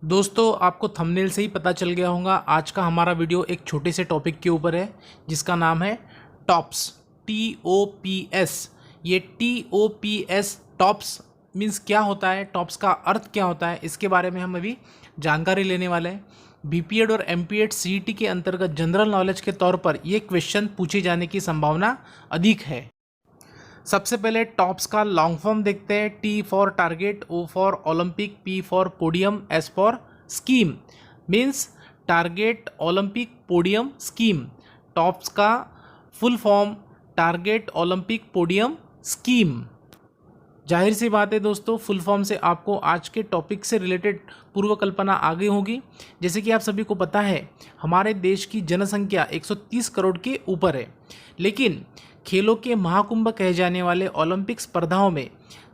दोस्तों, आपको थंबनेल से ही पता चल गया होगा आज का हमारा वीडियो एक छोटे से टॉपिक के ऊपर है जिसका नाम है टॉप्स। TOPS। ये TOPS टॉप्स मीन्स क्या होता है, टॉप्स का अर्थ क्या होता है, इसके बारे में हम अभी जानकारी लेने वाले हैं। BPED और MPED CET के अंतर्गत जनरल नॉलेज के तौर पर ये क्वेश्चन पूछे जाने की संभावना अधिक है। सबसे पहले टॉप्स का लॉन्ग फॉर्म देखते हैं। T for target, O for Olympic, P for podium, S for scheme. Means target Olympic podium scheme. TOPS का full form target Olympic podium scheme. जाहिर सी बात है दोस्तों, फुल फॉर्म से आपको आज के टॉपिक से रिलेटेड पूर्व कल्पना आ गई होगी। जैसे कि आप सभी को पता है, हमारे देश की जनसंख्या 130 करोड़ के ऊपर है, लेकिन खेलों के महाकुंभ कहे जाने वाले ओलंपिक स्पर्धाओं में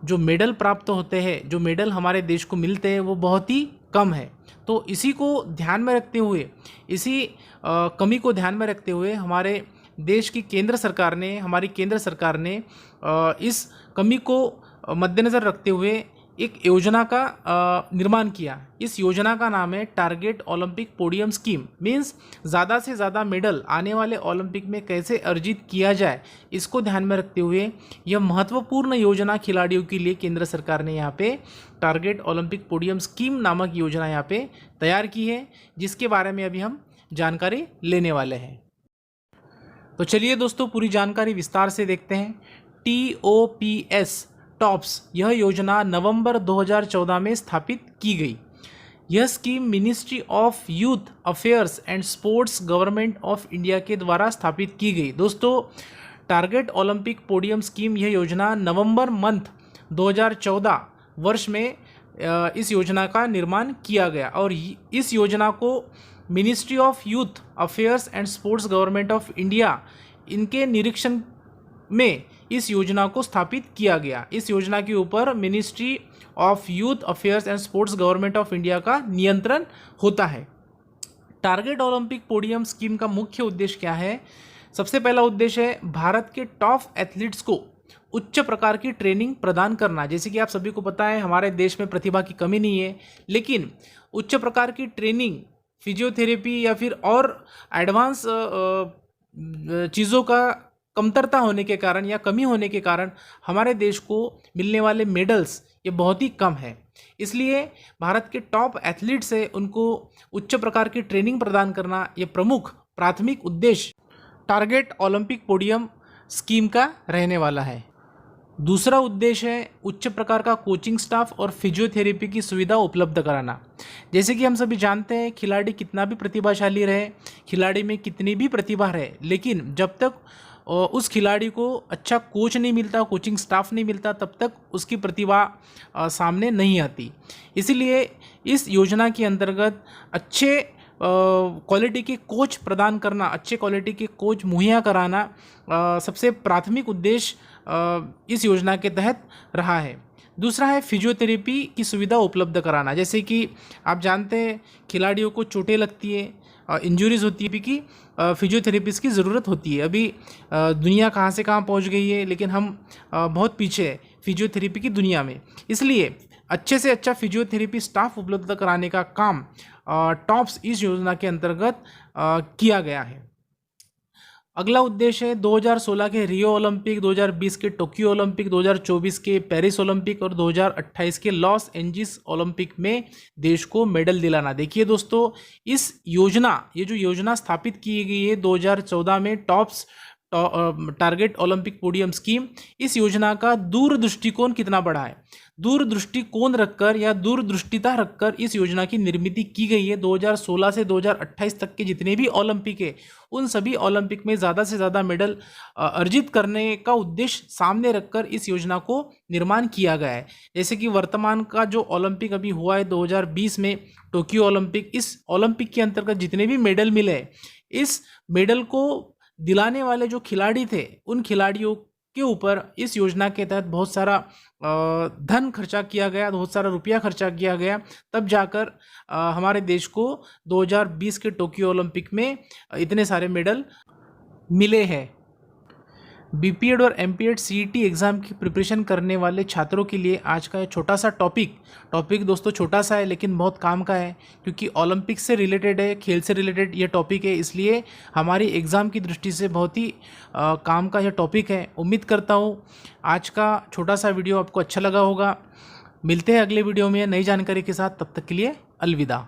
जो मेडल प्राप्त होते हैं, जो मेडल हमारे देश को मिलते हैं, वो बहुत ही कम है। तो इसी को ध्यान में रखते हुए, इसी कमी को ध्यान में रखते हुए हमारे देश की हमारी केंद्र सरकार ने इस कमी को मद्देनज़र रखते हुए एक योजना का निर्माण किया। इस योजना का नाम है target Olympic podium scheme. Means ज़्यादा से ज़्यादा मेडल आने वाले ओलंपिक में कैसे अर्जित किया जाए, इसको ध्यान में रखते हुए यह महत्वपूर्ण योजना खिलाड़ियों के लिए केंद्र सरकार ने यहाँ पे टारगेट ओलंपिक पोडियम स्कीम नामक योजना यहाँ पे तैयार की है, जिसके बारे में अभी हम जानकारी लेने वाले हैं। तो चलिए दोस्तों, पूरी जानकारी विस्तार से देखते हैं। TOPS टॉप्स, यह योजना नवंबर 2014 में स्थापित की गई। यह scheme ministry of youth affairs and sports government of India के द्वारा स्थापित की गई। दोस्तों, टारगेट ओलंपिक पोडियम स्कीम, यह योजना नवंबर मंथ 2014 वर्ष में इस योजना का निर्माण किया गया और इस योजना को ministry of youth affairs and sports government of India, इनके निरीक्षण में इस योजना को स्थापित किया गया। इस योजना के ऊपर ministry of youth affairs and sports government of India का नियंत्रण होता है। टारगेट ओलंपिक पोडियम स्कीम का मुख्य उद्देश्य क्या है? सबसे पहला उद्देश्य है भारत के टॉप एथलीट्स को उच्च प्रकार की ट्रेनिंग प्रदान करना। जैसे कि आप सभी को पता है, हमारे देश में प्रतिभा की कमी नहीं है, लेकिन उच्च प्रकार की ट्रेनिंग, फिजियोथेरेपी या फिर और एडवांस चीज़ों का कमतरता होने के कारण या कमी होने के कारण हमारे देश को मिलने वाले मेडल्स ये बहुत ही कम है। इसलिए भारत के टॉप एथलीट्स है, उनको उच्च प्रकार की ट्रेनिंग प्रदान करना ये प्रमुख प्राथमिक उद्देश्य टारगेट ओलंपिक पोडियम स्कीम का रहने वाला है। दूसरा उद्देश्य है उच्च प्रकार का कोचिंग स्टाफ और फिजियोथेरेपी की सुविधा उपलब्ध कराना। जैसे कि हम सभी जानते हैं, खिलाड़ी कितना भी प्रतिभाशाली रहे, खिलाड़ी में कितनी भी प्रतिभा रहे, लेकिन जब तक उस खिलाड़ी को अच्छा कोच नहीं मिलता, कोचिंग स्टाफ नहीं मिलता, तब तक उसकी प्रतिभा सामने नहीं आती। इसीलिए इस योजना के अंतर्गत अच्छे क्वालिटी के कोच प्रदान करना, अच्छे क्वालिटी के कोच मुहैया कराना सबसे प्राथमिक उद्देश्य इस योजना के तहत रहा है। दूसरा है फिजियोथेरेपी की सुविधा उपलब्ध कराना। जैसे कि आप जानते हैं, खिलाड़ियों को चोटें लगती है, इंजरीज होती है, कि फिजियोथेरेपिस्ट की ज़रूरत होती है। अभी दुनिया कहाँ से कहाँ पहुँच गई है, लेकिन हम बहुत पीछे हैं फिजियोथेरेपी की दुनिया में। इसलिए अच्छे से अच्छा फिजियोथेरेपी स्टाफ उपलब्ध कराने का काम टॉप्स इस योजना के अंतर्गत किया गया है। अगला उद्देश्य है 2016 के रियो ओलंपिक, 2020 के टोक्यो ओलंपिक, 2024 के पेरिस ओलंपिक और 2028 के लॉस एंजिल्स ओलंपिक में देश को मेडल दिलाना। देखिए दोस्तों, ये जो योजना स्थापित की गई है 2014 में tops target Olympic podium scheme, इस योजना का दूरदृष्टिकोण कितना बड़ा है। दूरदृष्टिकोण रखकर या दूरदृष्टिता रखकर इस योजना की निर्मित की गई है। 2016 से 2028 तक के जितने भी ओलंपिक है, उन सभी ओलंपिक में ज़्यादा से ज़्यादा मेडल अर्जित करने का उद्देश्य सामने रखकर इस योजना को निर्माण किया गया है। जैसे कि वर्तमान का जो ओलंपिक अभी हुआ है 2020 में टोक्यो ओलंपिक, इस ओलंपिक के अंतर्गत जितने भी मेडल मिले, इस मेडल को दिलाने वाले जो खिलाड़ी थे, उन खिलाड़ियों के ऊपर इस योजना के तहत बहुत सारा धन खर्चा किया गया, बहुत सारा रुपया खर्चा किया गया, तब जाकर हमारे देश को 2020 के टोक्यो ओलंपिक में इतने सारे मेडल मिले हैं। बीपीएड और एमपीएड सीईटी एग्ज़ाम की प्रिपरेशन करने वाले छात्रों के लिए आज का ये छोटा सा टॉपिक दोस्तों छोटा सा है लेकिन बहुत काम का है, क्योंकि ओलंपिक से रिलेटेड है, खेल से रिलेटेड ये टॉपिक है, इसलिए हमारी एग्ज़ाम की दृष्टि से बहुत ही काम का यह टॉपिक है। उम्मीद करता हूँ आज का छोटा सा वीडियो आपको अच्छा लगा होगा। मिलते हैं अगले वीडियो में नई जानकारी के साथ, तब तक के लिए अलविदा।